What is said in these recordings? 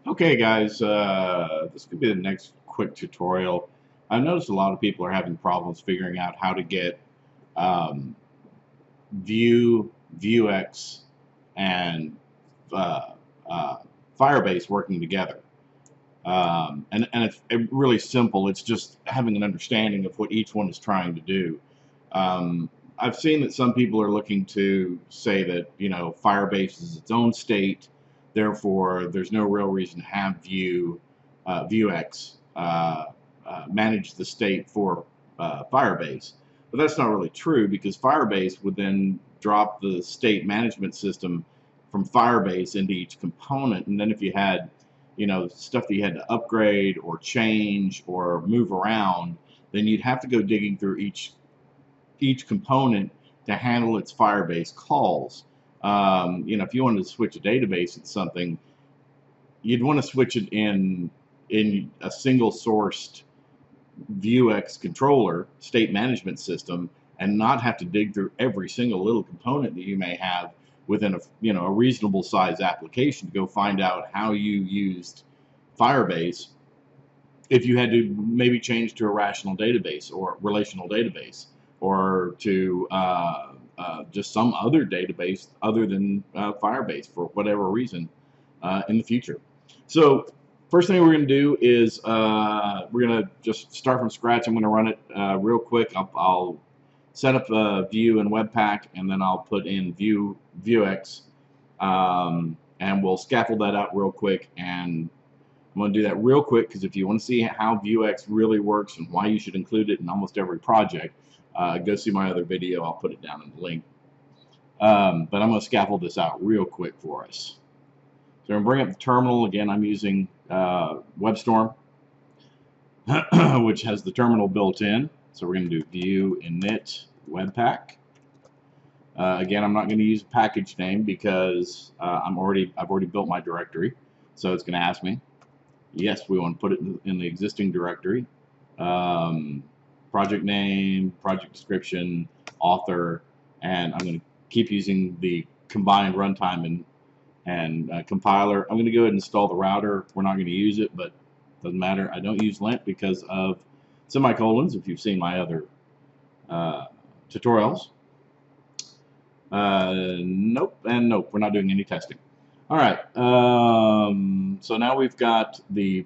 Okay, guys, this could be the next quick tutorial. I've noticed a lot of people are having problems figuring out how to get um, Vue, Vuex, and uh, uh, Firebase working together. And it's really simple. It's just having an understanding of what each one is trying to do. Um, I've seen that some people are looking to say that, Firebase is its own state, therefore there's no real reason to have Vuex manage the state for Firebase. But that's not really true because Firebase would then drop the state management system from Firebase into each component, and then if you had stuff that you had to upgrade or change or move around, then you'd have to go digging through each component to handle its Firebase calls. If you wanted to switch a database at something, you'd want to switch it in a single sourced Vuex controller state management system and not have to dig through every single little component that you may have within a reasonable size application to go find out how you used Firebase if you had to maybe change to a rational database or relational database or to just some other database other than Firebase for whatever reason in the future. So first thing we're going to do is we're going to just start from scratch. I'm going to run it real quick. I'll set up a Vue and Webpack, and then I'll put in Vuex, and we'll scaffold that out real quick. And I'm going to do that real quick because if you want to see how Vuex really works and why you should include it in almost every project, go see my other video. I'll put it down in the link. But I'm going to scaffold this out real quick for us. So I'm going to bring up the terminal. Again, I'm using WebStorm, which has the terminal built in. So we're going to do vue init webpack. Again, I'm not going to use a package name because I've already built my directory. So it's going to ask me. Yes, we want to put it in the existing directory. Project name, project description, author, and I'm going to keep using the combined runtime and compiler. I'm going to go ahead and install the router. We're not going to use it, but doesn't matter. I don't use lint because of semicolons, if you've seen my other tutorials. Nope, and nope, we're not doing any testing. All right, so now we've got the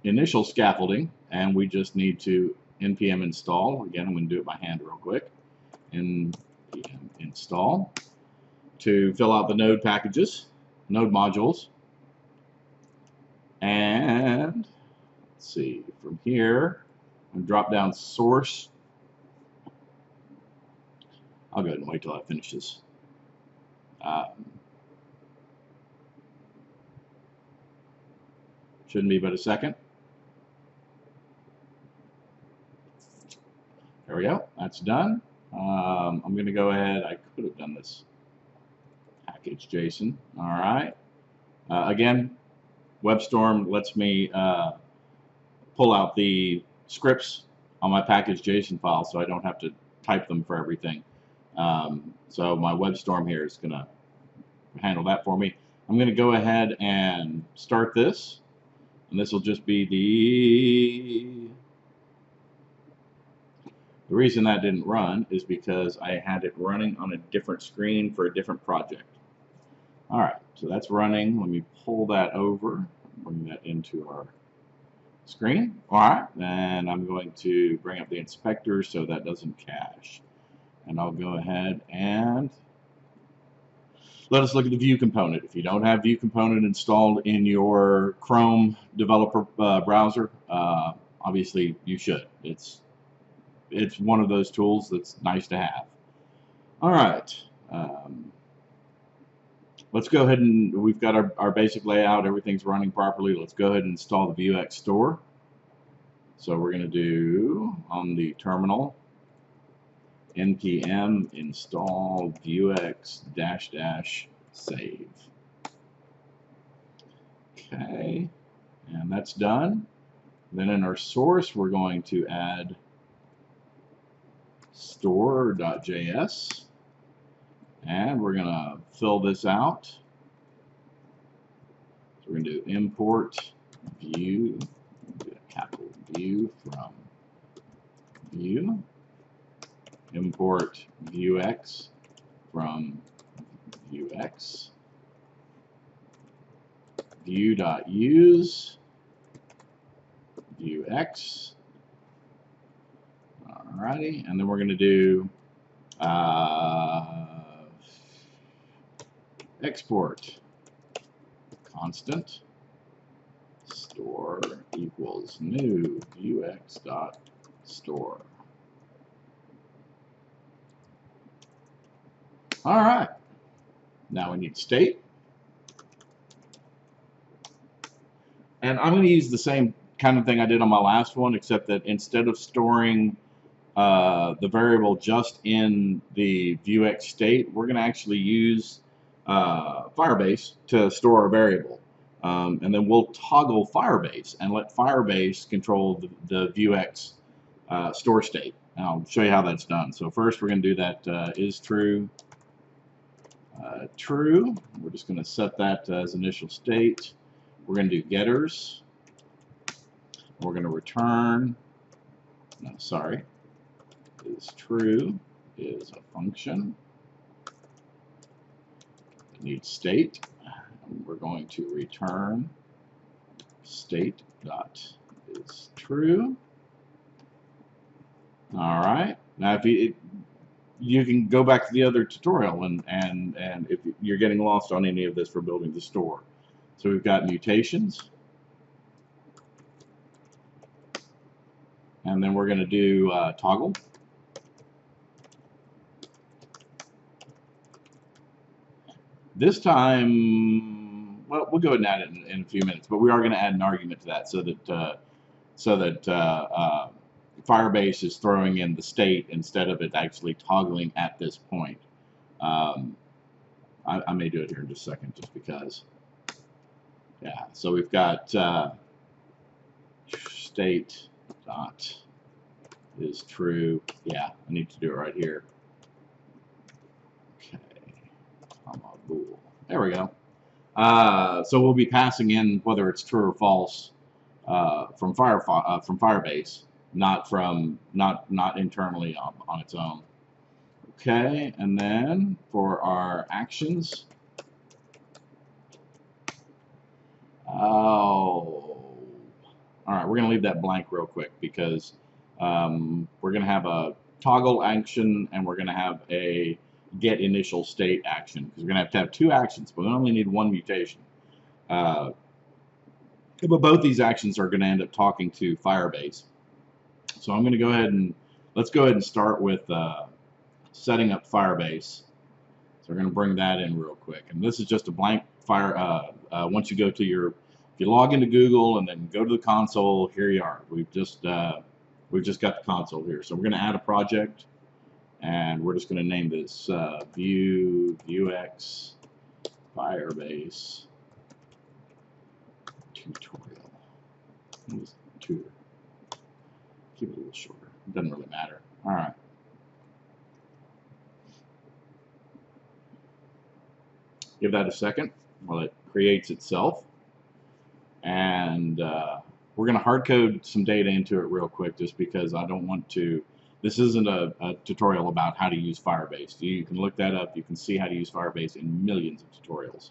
initial scaffolding, and we just need to npm install. Again, I'm going to do it by hand real quick. Npm install to fill out the node packages, node modules. And let's see, from here, I'm going to drop down source. I'll go ahead and wait till I finish this. Shouldn't be but a second. There we go. That's done. I'm going to go ahead. I could have done this package JSON. All right. Again, WebStorm lets me pull out the scripts on my package JSON file, so I don't have to type them for everything. So my WebStorm here is going to handle that for me. I'm going to go ahead and start this, and this will just be the reason that didn't run is because I had it running on a different screen for a different project. All right, so that's running. Let me pull that over, bring that into our screen. All right, and I'm going to bring up the inspector so that doesn't cache. And I'll go ahead and let us look at the Vue component. If you don't have Vue component installed in your Chrome developer browser, obviously you should. It's one of those tools that's nice to have. All right. Let's go ahead and we've got our basic layout. Everything's running properly. Let's go ahead and install the Vuex store. So we're going to do on the terminal npm install vuex -- save. Okay, and that's done. Then in our source, we're going to add store.js, and we're going to fill this out. So we're going to do import view, capital view from view, import Vuex from Vuex, vue.use Vuex. Alrighty, and then we're going to do export constant store equals new vuex.store. All right, now we need state. And I'm going to use the same kind of thing I did on my last one, except that instead of storing the variable just in the Vuex state, we're going to actually use Firebase to store a variable. And then we'll toggle Firebase and let Firebase control the Vuex store state. And I'll show you how that's done. So first we're going to do that is true. True. We're just going to set that as initial state. We're going to do getters. We're going to return, no, sorry, is true is a function. It needs state. And we're going to return state dot is true. All right. Now, if you can go back to the other tutorial and if you're getting lost on any of this for building the store. So we've got mutations. And then we're going to do toggle. This time, well, we'll go ahead and add it in a few minutes, but we are going to add an argument to that so that Firebase is throwing in the state instead of it actually toggling at this point. I may do it here in just a second, just because. Yeah. So we've got state dot is true. Yeah, I need to do it right here. Okay, comma bool. There we go. So we'll be passing in whether it's true or false from Firebase, not internally on its own. Okay, and then for our actions. All right, we're going to leave that blank real quick because we're going to have a toggle action and we're going to have a get initial state action because we're going to have two actions, but we only need one mutation. But both these actions are going to end up talking to Firebase. So I'm going to go ahead and let's go ahead and start with setting up Firebase. So we're going to bring that in real quick, and this is just a blank once you go to if you log into Google and then go to the console, here you are. We've just got the console here. So we're going to add a project, and we're just going to name this Vuex Firebase tutorial. Tutor. Keep it a little shorter. It doesn't really matter. All right. Give that a second while it creates itself. And we're going to hard code some data into it real quick just because I don't want to. This isn't a tutorial about how to use Firebase. You can look that up. You can see how to use Firebase in millions of tutorials.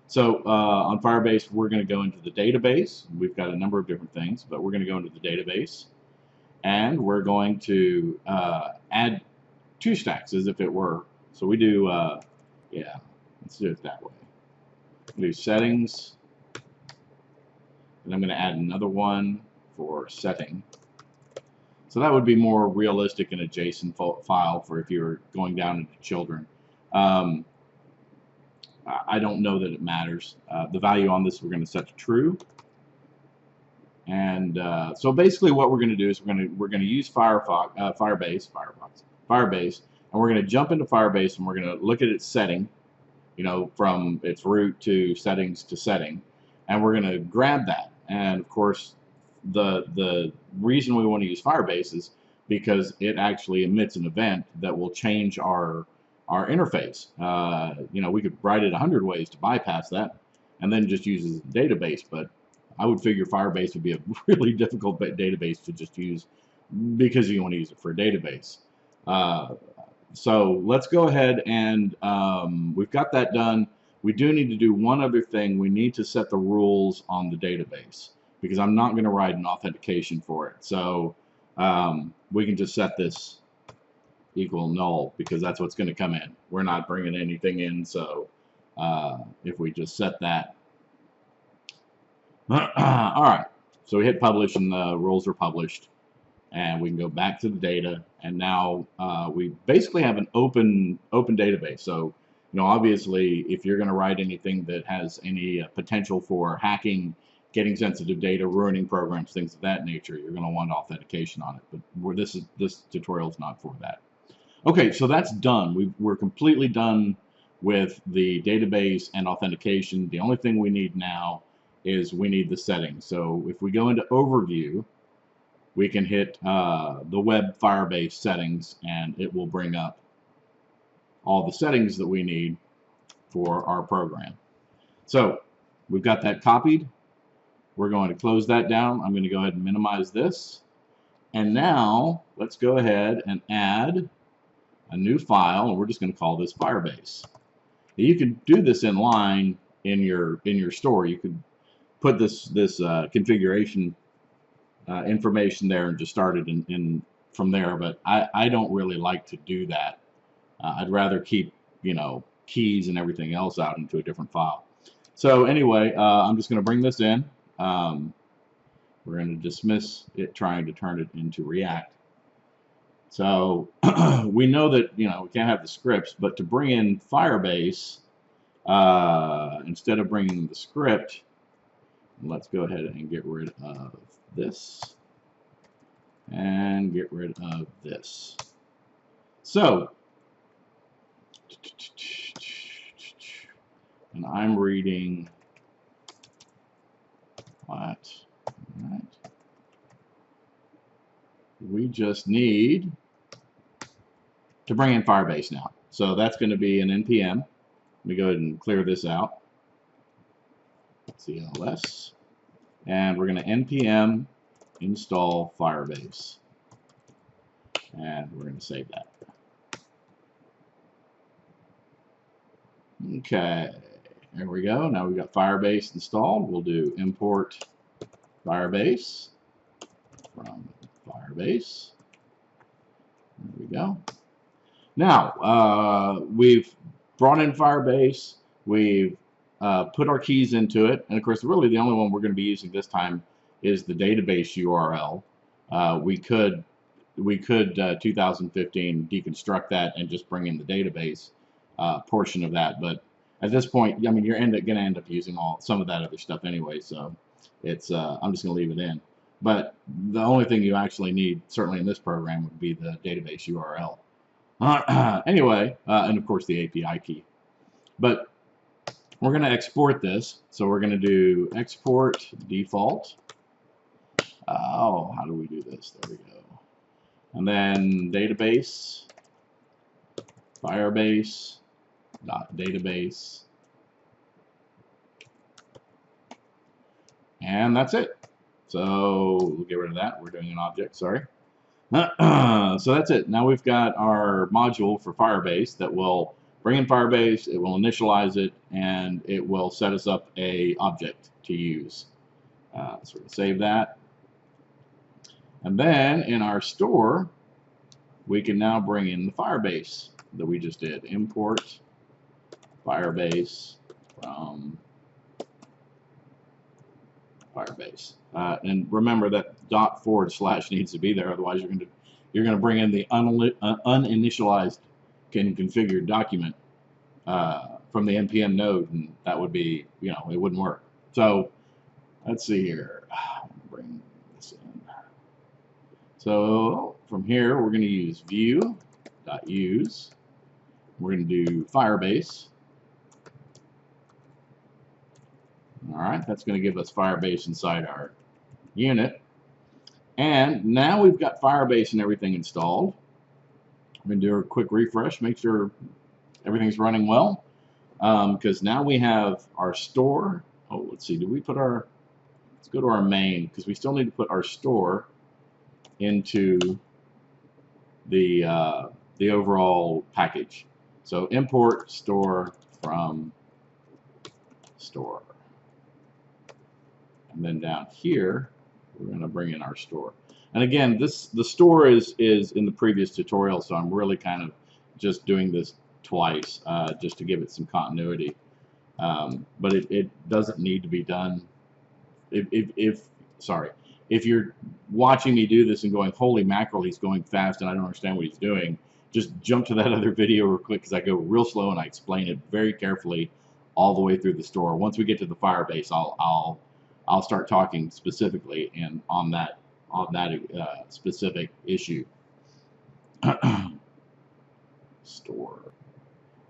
So on Firebase, we're going to go into the database. We've got a number of different things, but we're going to go into the database. And we're going to add two stacks as if it were. So we do, yeah, let's do it that way. We do settings. And I'm going to add another one for setting. So that would be more realistic in a JSON file for if you're going down into children. I don't know that it matters. The value on this we're going to set to true. And so basically what we're going to do is we're going to use Firebase, and we're going to jump into Firebase and we're going to look at its setting, you know, from its root to settings to setting, and we're going to grab that. And of course, the reason we want to use Firebase is because it actually emits an event that will change our interface. You know, we could write it 100 ways to bypass that, and then just uses a database. But I would figure Firebase would be a really difficult database to just use because you want to use it for a database. So let's go ahead and we've got that done. We do need to do one other thing. We need to set the rules on the database because I'm not going to write an authentication for it. So we can just set this equal null because that's what's going to come in. We're not bringing anything in, so if we just set that. All right, so we hit publish and the rules are published, and we can go back to the data, and now we basically have an open database. So obviously if you're going to write anything that has any potential for hacking, getting sensitive data, ruining programs, things of that nature, you're going to want authentication on it. But this tutorial is not for that. Okay, so that's done. We're completely done with the database and authentication. The only thing we need now is we need the settings. So if we go into Overview, we can hit the web Firebase settings, and it will bring up all the settings that we need for our program. So we've got that copied. We're going to close that down. I'm going to go ahead and minimize this. And now let's go ahead and add a new file, and we're just going to call this Firebase. You can do this in line in your store. You could put this configuration information there and just start it in from there. But I don't really like to do that. I'd rather keep keys and everything else out into a different file. So anyway, I'm just going to bring this in. We're going to dismiss it trying to turn it into React. So we know that we can't have the scripts, but to bring in Firebase, instead of bringing the script, let's go ahead and get rid of this and get rid of this. So, and I'm reading what? All right. We just need to bring in Firebase now. So that's going to be an npm. Let me go ahead and clear this out. CLS. And we're going to npm install Firebase. And we're going to save that. Okay. There we go. Now we've got Firebase installed. We'll do import Firebase from Firebase. There we go. Now, we've brought in Firebase, we've put our keys into it, and of course really the only one we're going to be using this time is the database URL. We could 2015 deconstruct that and just bring in the database portion of that, but at this point, I mean, you're going to end up using some of that other stuff anyway, so it's I'm just going to leave it in. But the only thing you actually need, certainly in this program, would be the database URL. Anyway, and of course the API key. But we're going to export this. So we're going to do export default. Oh, how do we do this? There we go. And then database, Firebase, database. And that's it. So we'll get rid of that. We're doing an object, sorry. So that's it. Now we've got our module for Firebase that will bring in Firebase, it will initialize it, and it will set us up a object to use. So we're going to save that. And then in our store, we can now bring in the Firebase that we just did. Import Firebase from Firebase. And remember that ./ needs to be there, otherwise you're going to bring in the uninitialized configured document from the npm node, and that would be, it wouldn't work. So let's see here. Bring this in. So from here we're going to use vue.use. We're going to do Firebase. All right, that's going to give us Firebase inside our unit. And now we've got Firebase and everything installed. I'm going to do a quick refresh, make sure everything's running well. Because now we have our store, oh, let's see, did we put our, let's go to our main, because we still need to put our store into the overall package. So import store from store. And then down here, we're going to bring in our store. And again, the store is in the previous tutorial, so I'm really kind of just doing this twice just to give it some continuity. But it doesn't need to be done. If you're watching me do this and going, holy mackerel, he's going fast and I don't understand what he's doing, just jump to that other video real quick, because I go real slow and I explain it very carefully all the way through the store. Once we get to the Firebase, I'll start talking specifically and on that specific issue. Store.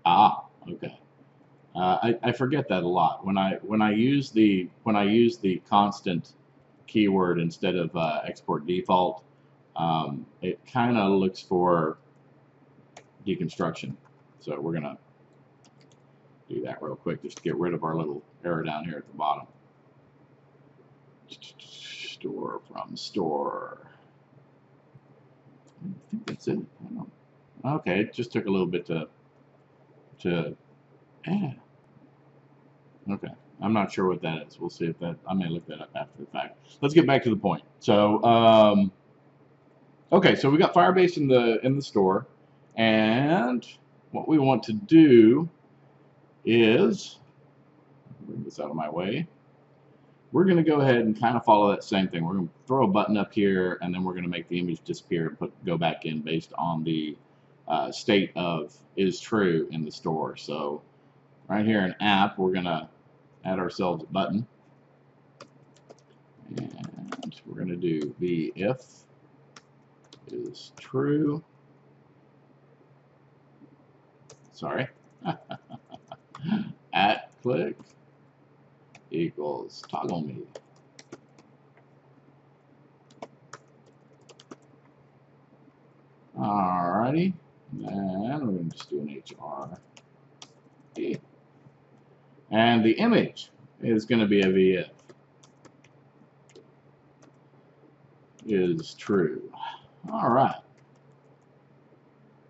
Okay. I forget that a lot when I use the constant keyword instead of export default. It kind of looks for deconstruction, so we're gonna do that real quick just to get rid of our little error down here at the bottom. Store from store. I think that's it. I don't know. Okay, it just took a little bit to add. Okay, I'm not sure what that is. We'll see if that, I may look that up after the fact. Let's get back to the point. So, okay, so we got Firebase in the store, and what we want to do is, bring this out of my way, we're going to go ahead and kind of follow that same thing. We're going to throw a button up here, and then we're going to make the image disappear and go back in based on the state of is true in the store. So right here in app, we're going to add ourselves a button, and we're going to do the if is true. Sorry. At click equals toggle me. Alrighty, and we're going to just do an HR. And the image is going to be a VF. Is true. Alright.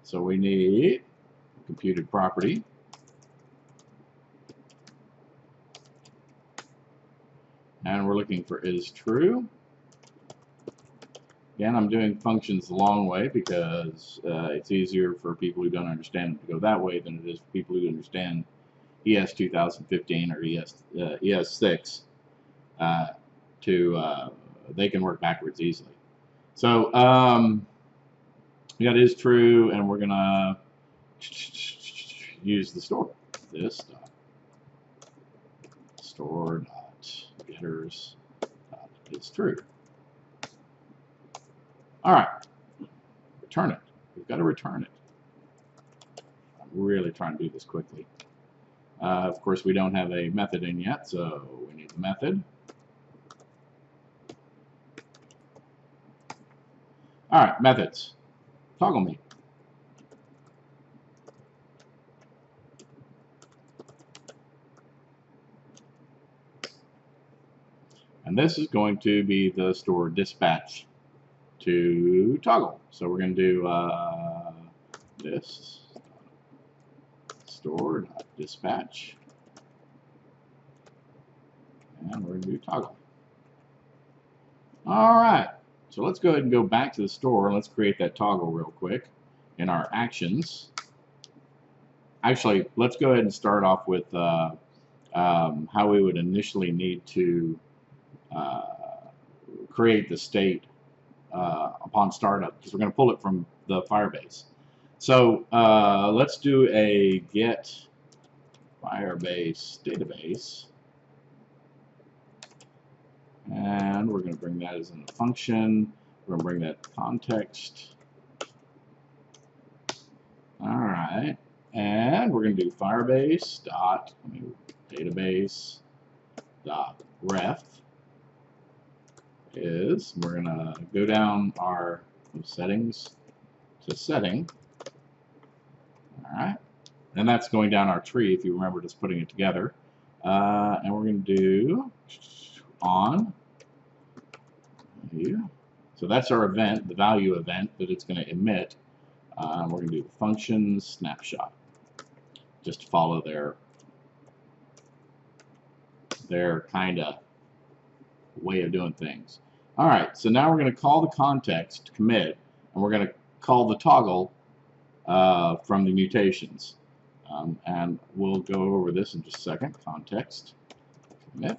So we need a computed property. And we're looking for is true. Again, I'm doing functions the long way because it's easier for people who don't understand to go that way than it is for people who understand ES 2015 or ES6 they can work backwards easily. So we got is true, and we're gonna use the store. This store getters is true. All right, return it. We've got to return it. I'm really trying to do this quickly. Of course, we don't have a method in yet, so we need the method. All right, methods. Toggle me. And this is going to be the store dispatch to toggle. So we're going to do this store dispatch, and we're going to do toggle. All right, so let's go ahead and go back to the store and let's create that toggle real quick in our actions. Actually, let's go ahead and start off with how we would initially need to create the state upon startup, because we're going to pull it from the Firebase. So let's do a get Firebase database, and we're going to bring that as in a function. We're going to bring that context. All right, and we're going to do Firebase dot database dot ref. Is we're going to go down our settings to setting. All right, and that's going down our tree if you remember just putting it together. And we're going to do on view. So that's our event, the value event that it's going to emit. We're going to do the function snapshot, just to follow their kind of way of doing things. All right, so now we're going to call the context commit, and we're going to call the toggle from the mutations. And we'll go over this in just a second. Context commit.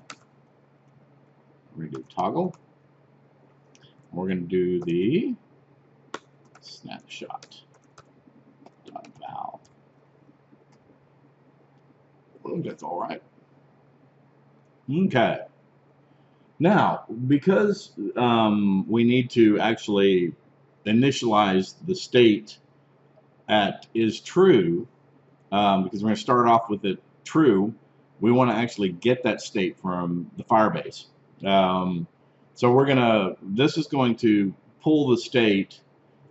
We're going to do toggle. We're going to do the snapshot.val. Oh, that's all right. Okay. Now, because we need to actually initialize the state at is true, because we're going to start off with it true, we want to actually get that state from the Firebase. So we're gonna, this is going to pull the state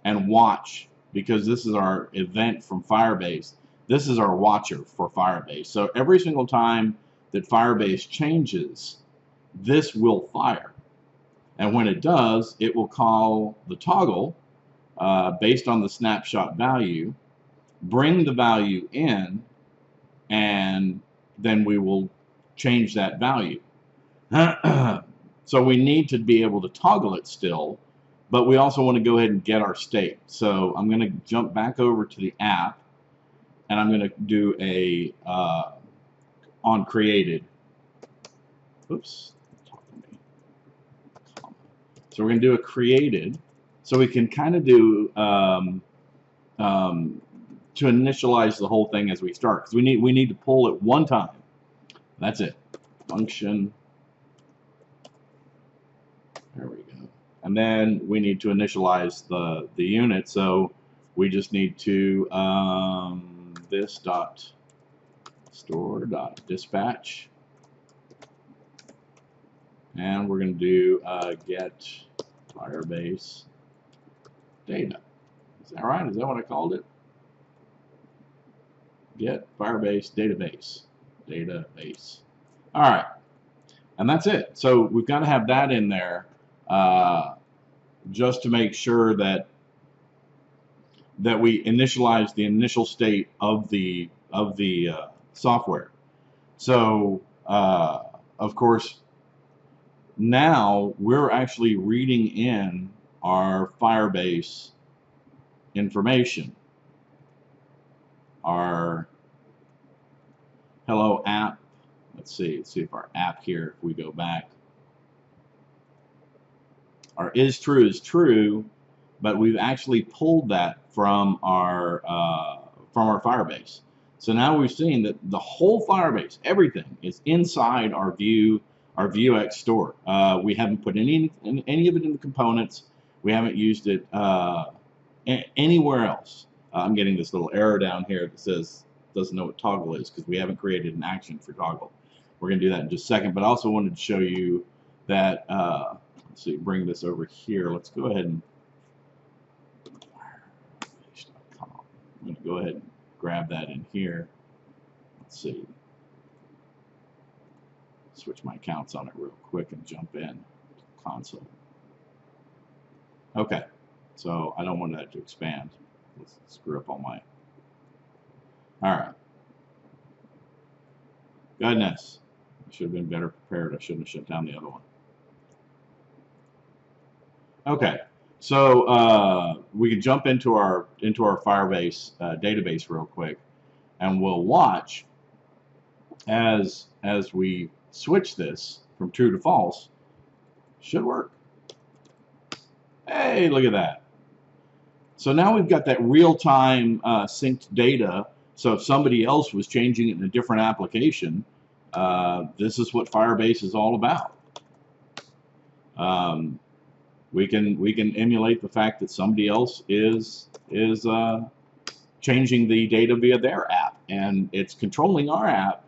and watch, because this is our event from Firebase. This is our watcher for Firebase. So every single time that Firebase changes, this will fire. And when it does, it will call the toggle based on the snapshot value, bring the value in, and then we will change that value. So we need to be able to toggle it still, but we also want to go ahead and get our state. So I'm going to jump back over to the app, and I'm going to do a on created. Oops. So we're going to do a created, so we can kind of do to initialize the whole thing as we start, because we need to pull it one time. That's it. Function. There we go. And then we need to initialize the unit, so we just need to this dot store dot dispatch, and we're going to do get Firebase data. Is that right? Is that what I called it? Get Firebase database. All right, and that's it. So we've got to have that in there just to make sure that we initialize the initial state of the software. So of course, now we're actually reading in our Firebase information, our hello app. Let's see if our app here, if we go back, our is true, but we've actually pulled that from our Firebase. So now we've seen that the whole Firebase, everything, is inside our Vuex store. We haven't put any of it in the components. We haven't used it anywhere else. I'm getting this little error down here that says doesn't know what toggle is, because we haven't created an action for toggle. We're going to do that in just a second, but I also wanted to show you that, let's see, bring this over here. Let's go ahead and I'm going to go ahead and grab that in here. Let's see. Switch my accounts on it real quick and jump in console. Okay, so I don't want that to expand. Let's screw up all my. All right. Goodness, I should have been better prepared. I shouldn't have shut down the other one. Okay, so we can jump into our Firebase database real quick, and we'll watch as we switch this from true to false. Should work. Hey, look at that. So now we've got that real-time synced data. So if somebody else was changing it in a different application, this is what Firebase is all about. We can emulate the fact that somebody else is changing the data via their app, and it's controlling our app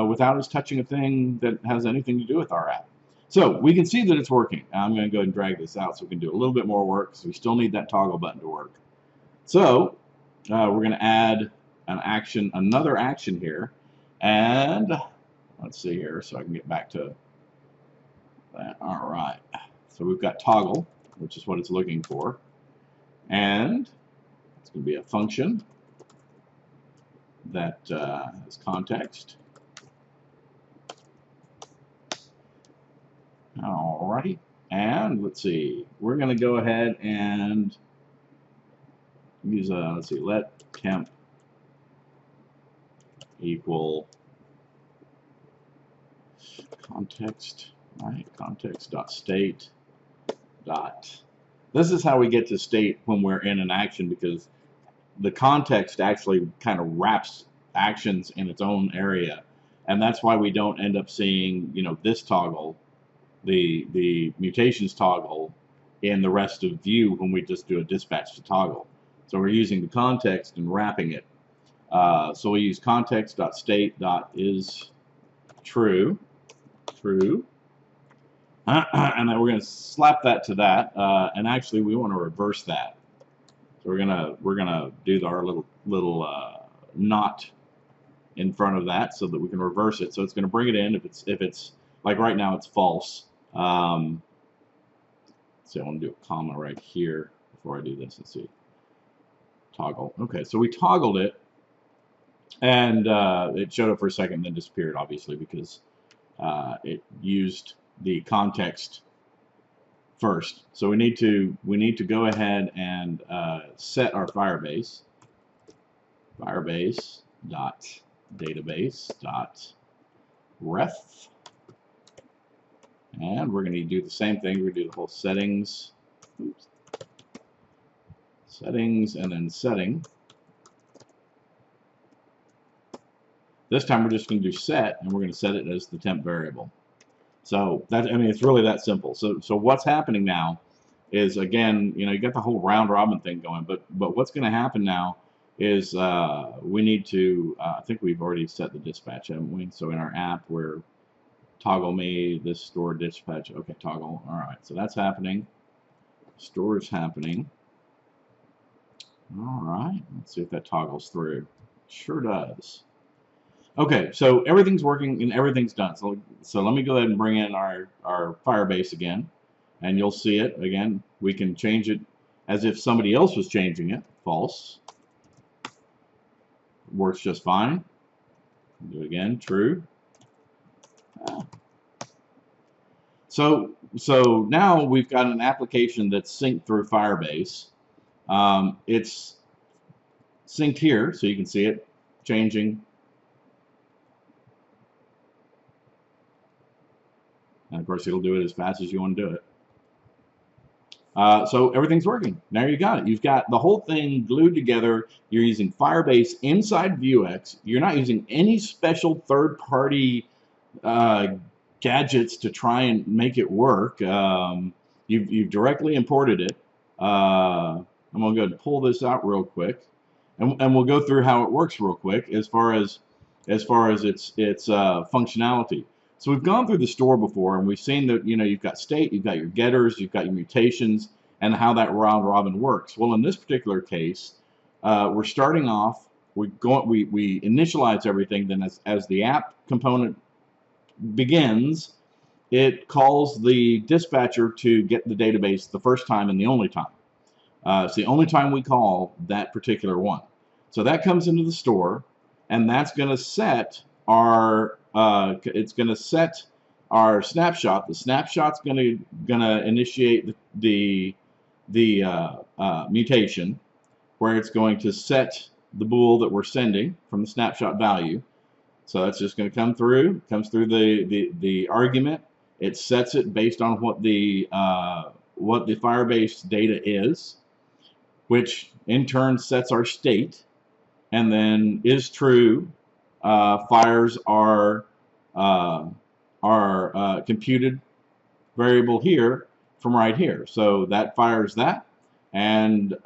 without us touching a thing that has anything to do with our app. So we can see that it's working. I'm going to go ahead and drag this out so we can do a little bit more work, because we still need that toggle button to work. So we're going to add an action, another action here, and Let's see here so I can get back to that. All right. So we've got toggle, which is what it's looking for. And it's going to be a function that has context. Alrighty. And let's see. We're going to go ahead and use a, let's see, let temp equal context, right? Context.state dot. This is how we get to state when we're in an action, because the context actually kind of wraps actions in its own area, and that's why we don't end up seeing, you know, this toggle, the mutations toggle, in the rest of Vue when we just do a dispatch to toggle. So we're using the context and wrapping it. So we use context.state.is true, and then we're going to slap that to that, and actually we want to reverse that. So we're gonna do our little not in front of that so that we can reverse it. So it's going to bring it in if it's like right now it's false. So I want to do a comma right here before I do this. Let's see. Toggle. Okay, so we toggled it, and it showed up for a second and then disappeared, obviously, because it used the context first. So we need to go ahead and set our Firebase dot database dot ref, and we're going to do the same thing. We're going to do the whole settings, settings, and then setting. This time we're just going to do set, and we're going to set it as the temp variable. So that, I mean, it's really that simple. So what's happening now is, again, you know, you got the whole round robin thing going, but what's going to happen now is we need to, I think we've already set the dispatch, haven't we? So in our app, we're toggle me this store dispatch. Okay, toggle. All right, so that's happening. Store is happening. All right, let's see if that toggles through. Sure does. Okay, so everything's working and everything's done. So let me go ahead and bring in our Firebase again, and you'll see it again. We can change it as if somebody else was changing it. False. Works just fine. Do it again. True. So now we've got an application that's synced through Firebase. It's synced here, so you can see it changing. And of course, it'll do it as fast as you want to do it. So everything's working. Now you got it. You've got the whole thing glued together. You're using Firebase inside Vuex. You're not using any special third-party gadgets to try and make it work. You've directly imported it. I'm going to go ahead and pull this out real quick, and we'll go through how it works real quick as far as its functionality. So we've gone through the store before, and we've seen that, you know, you've got state, you've got your getters, you've got your mutations, and how that round robin works. Well, in this particular case, we're starting off. We initialize everything. Then, as the app component begins, it calls the dispatcher to get the database the first time and the only time. It's the only time we call that particular one. So that comes into the store, and that's going to set our it's going to set our snapshot. The snapshot's going to initiate the mutation, where it's going to set the bool that we're sending from the snapshot value. So that's just going to come through. Comes through the argument. It sets it based on what the Firebase data is, which in turn sets our state, and then is true. Fires our computed variable here from right here. So that fires that and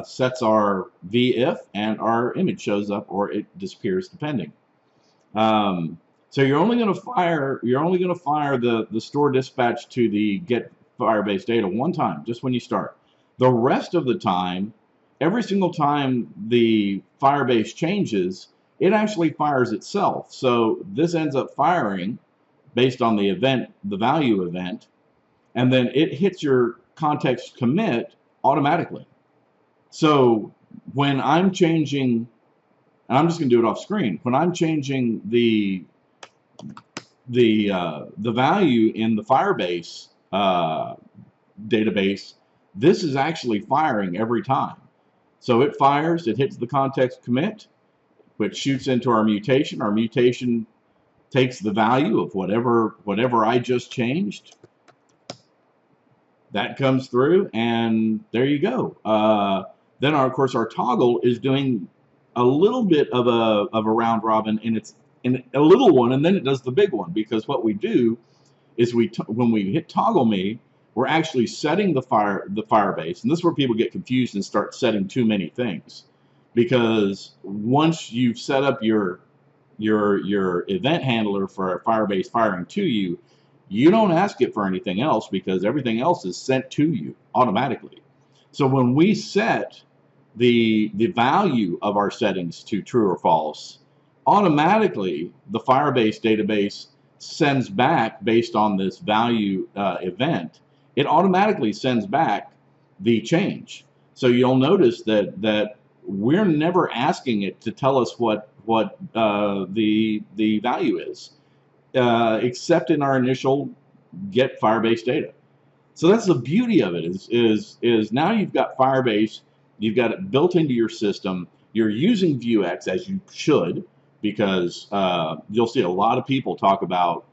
sets our v-if, and our image shows up or it disappears depending. So you're only going to fire the store dispatch to the get Firebase data one time, just when you start. The rest of the time, every single time the Firebase changes, it actually fires itself. So this ends up firing based on the event, the value event, and then it hits your context commit automatically. So when I'm changing, and I'm just going to do it off screen, when I'm changing the value in the Firebase database, this is actually firing every time. So it fires, it hits the context commit, which shoots into our mutation. Our mutation takes the value of whatever I just changed. That comes through, and there you go. Then, of course, our toggle is doing a little bit of a round robin, and it's in a little one, and then it does the big one, because what we do is when we hit toggle me, we're actually setting the Firebase, and this is where people get confused and start setting too many things, because once you've set up your event handler for Firebase firing to you, you don't ask it for anything else, because everything else is sent to you automatically. So when we set the value of our settings to true or false, automatically the Firebase database sends back, based on this value event, it automatically sends back the change. So you'll notice that we're never asking it to tell us what the value is, except in our initial get Firebase data. So that's the beauty of it, is now you've got Firebase, you've got it built into your system, you're using Vuex as you should, because you'll see a lot of people talk about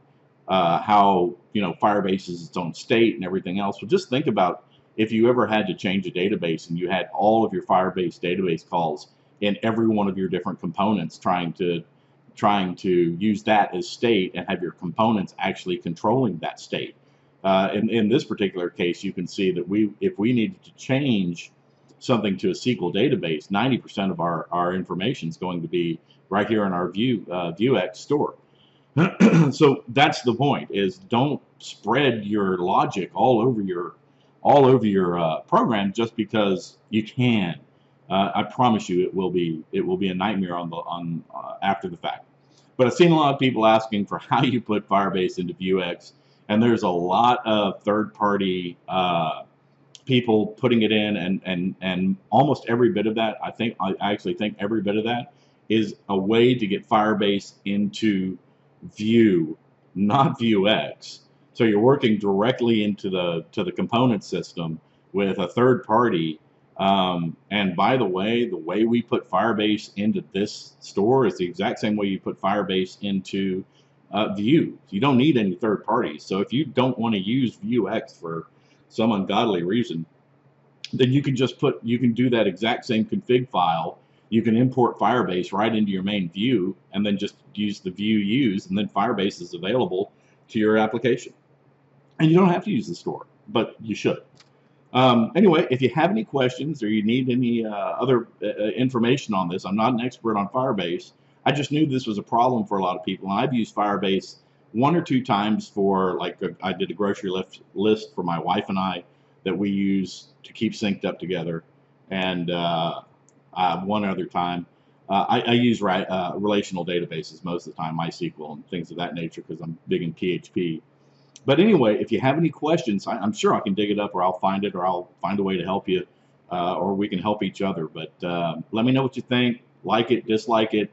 how Firebase is its own state and everything else. Well, just think about if you ever had to change a database and you had all of your Firebase database calls in every one of your different components, trying to use that as state and have your components actually controlling that state. In this particular case, you can see that if we needed to change something to a SQL database, 90% of our information is going to be right here in our Vuex store. So that's the point: is don't spread your logic all over your program just because you can. I promise you, it will be a nightmare on after the fact. But I've seen a lot of people asking for how you put Firebase into Vuex, and there's a lot of third-party people putting it in, and almost every bit of that, I actually think every bit of that is a way to get Firebase into Vue, not Vuex. So you're working directly into the component system with a third party. And by the way we put Firebase into this store is the exact same way you put Firebase into Vue. You don't need any third parties. So if you don't want to use Vuex for some ungodly reason, then you can do that exact same config file. You can import Firebase right into your main Vue, and then just use the Vue use, and then Firebase is available to your application. And you don't have to use the store, but you should. Anyway, if you have any questions or you need any other information on this, I'm not an expert on Firebase. I just knew this was a problem for a lot of people, and I've used Firebase 1 or 2 times for, I did a grocery list for my wife and I that we use to keep synced up together, and one other time. I use relational databases most of the time, MySQL and things of that nature, because I'm big in PHP. But anyway, if you have any questions, I'm sure I can dig it up, or I'll find it, or I'll find a way to help you, or we can help each other. But let me know what you think. Like it, dislike it,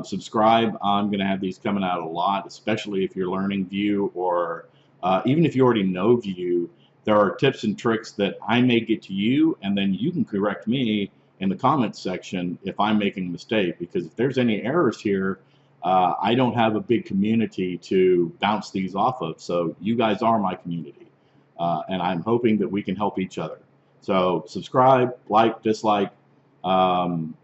subscribe. I'm going to have these coming out a lot, especially if you're learning Vue, or even if you already know Vue. There are tips and tricks that I may get to you, and then you can correct me in the comments section if I'm making a mistake, because if there's any errors here, I don't have a big community to bounce these off of. So you guys are my community, and I'm hoping that we can help each other. So subscribe, like, dislike, and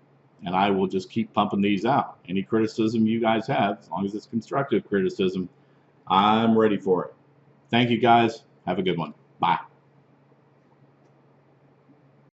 I will just keep pumping these out. Any criticism you guys have, as long as it's constructive criticism, I'm ready for it. Thank you guys. Have a good one. Bye.